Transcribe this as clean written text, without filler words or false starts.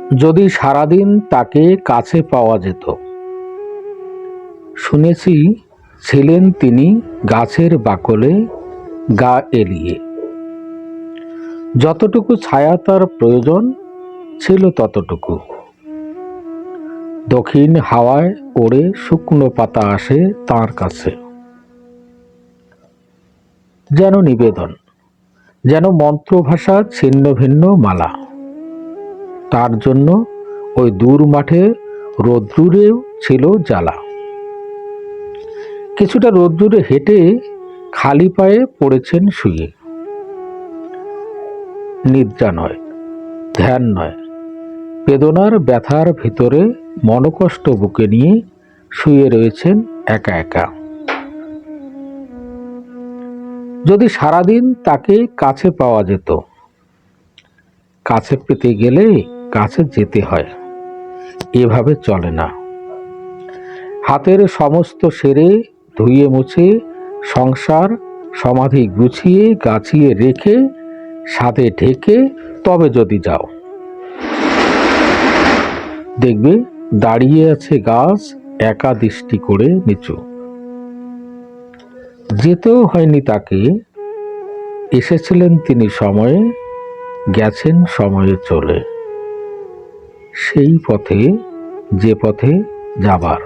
যদি সারাদিন তাকে কাছে পাওয়া যেত। শুনেছি ছিলেন তিনি গাছের বাকলে গা এলিয়ে। যতটুকু ছায়া তার প্রয়োজন ছিল ততটুকু। দক্ষিণ হাওয়ায় ওড়ে শুকনো পাতা আসে তাঁর কাছে, যেন নিবেদন, যেন মন্ত্রভাষা ছিন্ন ভিন্ন মালা। তার জন্য ওই দূর মাঠে রোদ্দুরেও ছিল জ্বালা। কিছুটা রোদ্দুরে হেঁটে খালি পায়ে পড়েছেন শুয়ে। নিদ্রা নয়, ধ্যান নয়, বেদনার ব্যথার ভিতরে মনকষ্ট বুকে নিয়ে শুয়ে রয়েছেন একা একা। যদি সারাদিন তাকে কাছে পাওয়া যেত। কাছে পেতে গেলে কাছে যেতে হয়, এভাবে চলে না। হাতের সমস্ত সেরে ধুয়ে মুছে সংসার সমাধি গুছিয়ে গাছিয়ে রেখে সাথে ঢেকে তবে যদি যাও, দেখবে দাঁড়িয়ে আছে গাছ একা দৃষ্টি করে নিচু। যেতেও হয়নি তাকে, এসেছিলেন তিনি সময়ে, গেছেন সময়ে চলে, সেই পথে যে পথে যাবার।